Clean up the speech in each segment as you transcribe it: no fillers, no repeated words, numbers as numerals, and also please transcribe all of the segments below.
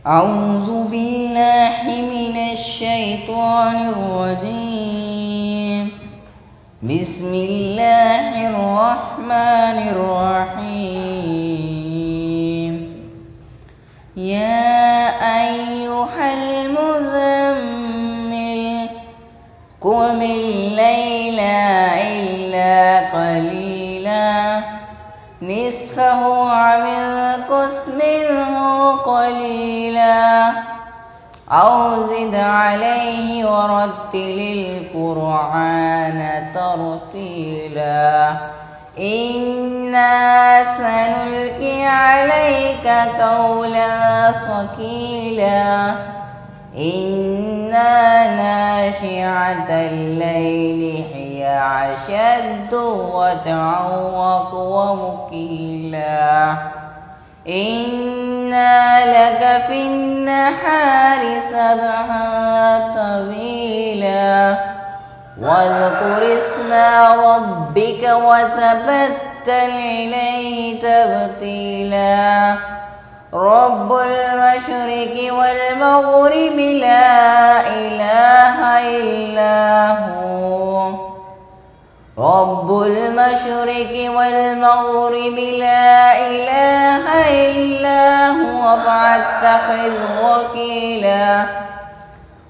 أعوذ بالله من الشيطان الرجيم. بسم الله الرحمن الرحيم. يا أيها المزمل قم الليل إلا قليلا نصفه أو انقص منه قليلا أو زد عليه ورتل القرآن ترتيلا إنا سنلقي عليك قولا ثقيلا إن ناشئة الليل هي أشد وطئا وقيلا إن لك في النهار سبحا طويلا واذكر اسم ربك وتبتل إليه تبتيلا رب المشرق والمغرب لا إله إلا هو رب المشرق والمغرب لا إله إلا هو فاتخذ وكيلا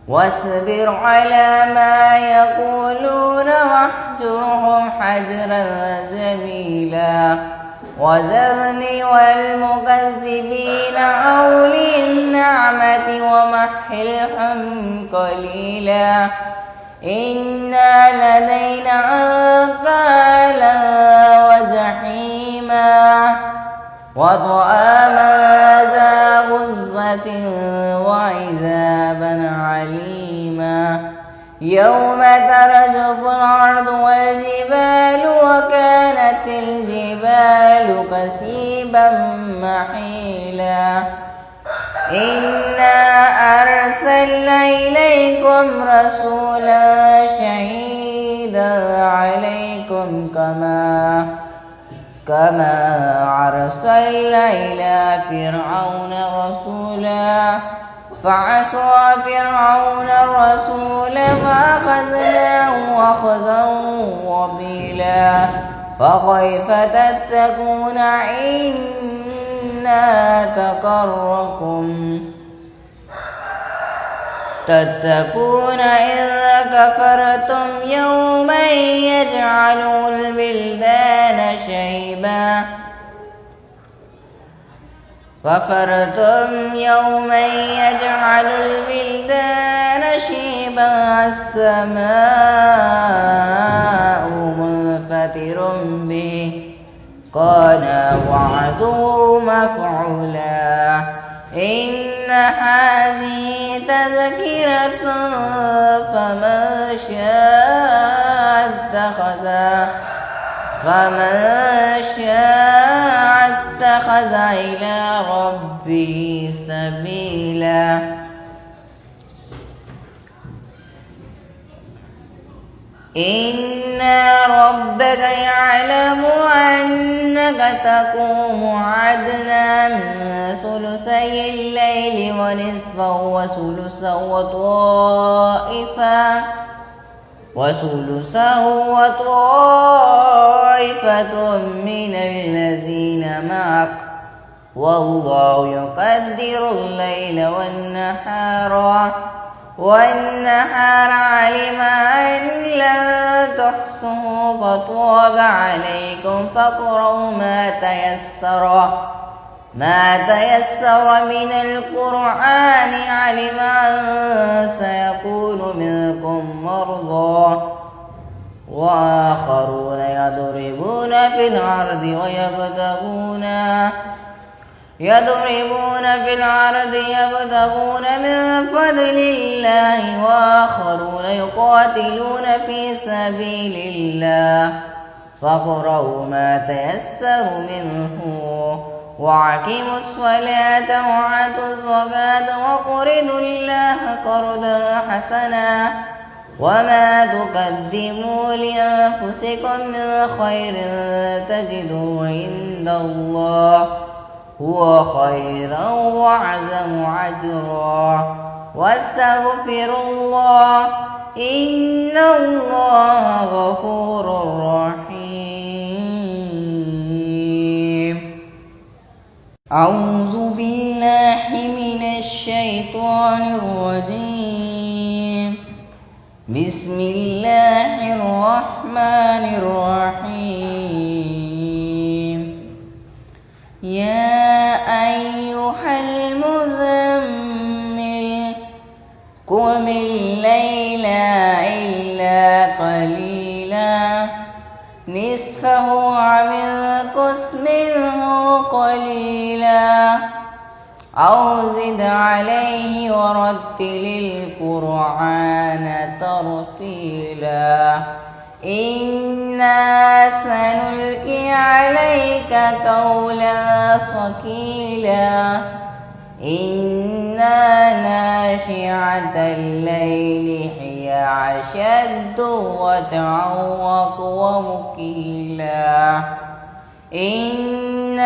واصبر على ما يقولون واهجرهم حجرا جميلا وذرني والمكذبين أولي النعمة ومهلهم قليلا إن لدينا أنكالا وجحيما وطعاما ذا غصة وعذابا عليما يوم ترجف الأرض والجبال وكانت الجبال كثيبا محيلا إنا أرسلنا إليكم رسولا شهيدا عليكم كما أرسلنا إلى فرعون رسولا فعصى فرعون الرسول فأخذناه أخذا وبيلا فكيف تتقون تتقون إذا كفرتم يوما يجعل البلدان شيبا السماء منفطر به كان وعده مفعولا إن هذه تذكرة فمن شاء اتخذ إلى ربه سبيلا إن ربك يعلم أنك تقوم أدنى من ثلثي الليل ونصفه وطائفة من الذين معك والله يقدر الليل والنهار علم أن لن تحصوا فطاب عليكم فاقرؤوا ما تيسر من القرآن علم أن سيكون منكم مرضى وآخرون يضربون في الأرض يبتغون من فضل الله وآخرون يقاتلون في سبيل الله فاقرؤوا ما تيسر منه وأقيموا الصلاة وآتوا الزكاة وقرضوا الله قرضا حسنا وما تقدموا لأنفسكم من خير تجدوه عند الله هو خيرا وأعظم أجرا واستغفروا الله إن الله غفور رحيم. أعوذ بالله من الشيطان الرجيم. بسم الله الرحمن الرحيم. يا أيها المزمل قم الليل إلا قليلا نصفه أو انقص منه قليلا أو زد عليه ورتل القرآن ترتيلا إنا سنلقي عليك قولا ثقيلا إن ناشئة الليل هي أشد وطئا وقيلا إن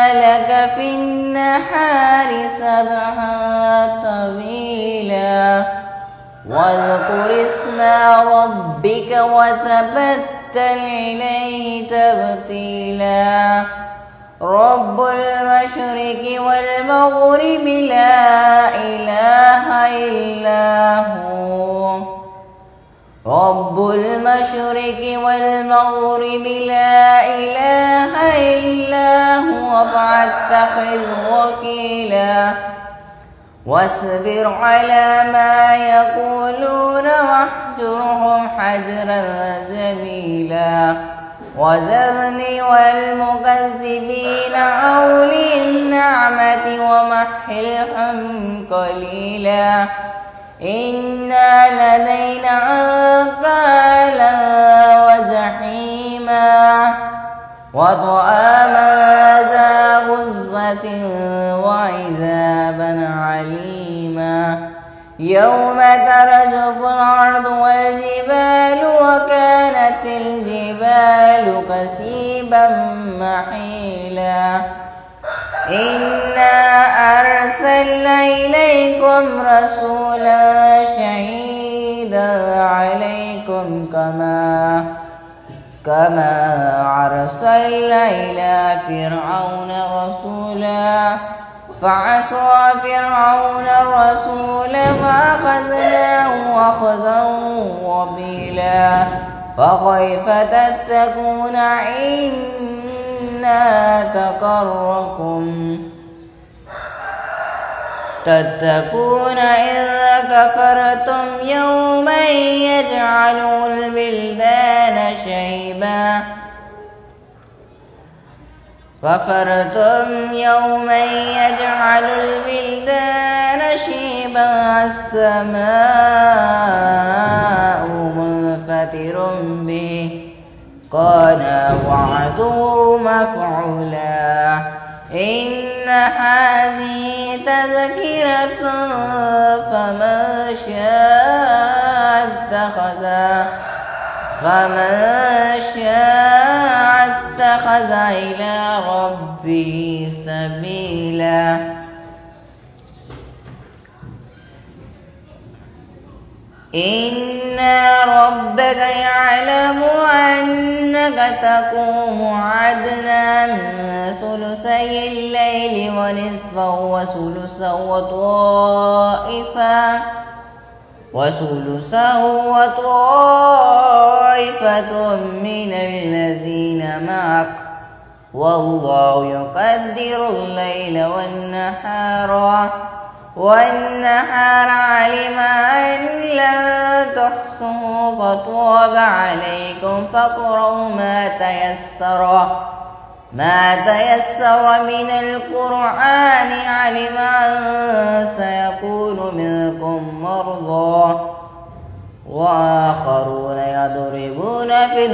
لك في النهار سبحا طويلا واذكر اسم ربك وتبتل إليه تبتيلا رب المشرق والمغرب لا إله إلا هو رب المشرق والمغرب لا إله إلا هو فاتخذ وكيلا واصبر على ما يقولون واهجرهم حجرا جميلا وذرني والمكذبين أولي النعمة ومهلهم قليلا إنا لدينا أنكالا وجحيما وطعاما ذا غصة وعذابا عليما يوم ترجف الأرض والجبال وكانت الجبال كثيبا محيلا إنا أرسلنا إليكم رسولا شهيدا عليكم كما أرسلنا إلى فرعون رسولا فعصى فرعون الرسول فأخذناه أخذا وبيلا فكيف تتقون إن تتقون إن كفرتم يوما يجعل البلدان شيبا كفرتم يوما يجعل البلدان شيبا السماء منفطر به كان وعده مفعولا إن هذه تذكرة فمن شاء اتخذ إلى ربه سبيلا إن ربك يعلم أنك تقوم أدنى من ثلثي الليل ونصفه وثلثه وطائفة من الذين معك والله يقدر الليل والنهار علم أن لن تحصوا فطاب عليكم فاقرؤوا ما تيسر من القرآن علم أن سيكون منكم مرضى وآخرون يضربون في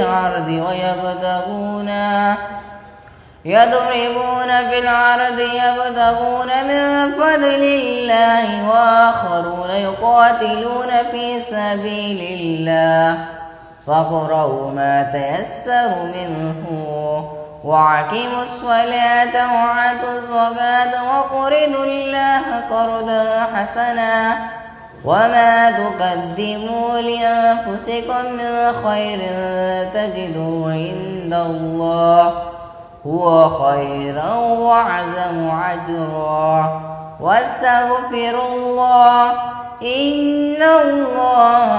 الأرض يبتغون من فضل الله وآخرون يقاتلون في سبيل الله فاقرؤوا ما تيسر منه وأقيموا الصلاة وآتوا الزكاة وقرضوا الله قرضا حسنا وما تقدموا لأنفسكم من خير تجدوه عند الله هو خيرا وأعظم أجرا واستغفروا الله إن الله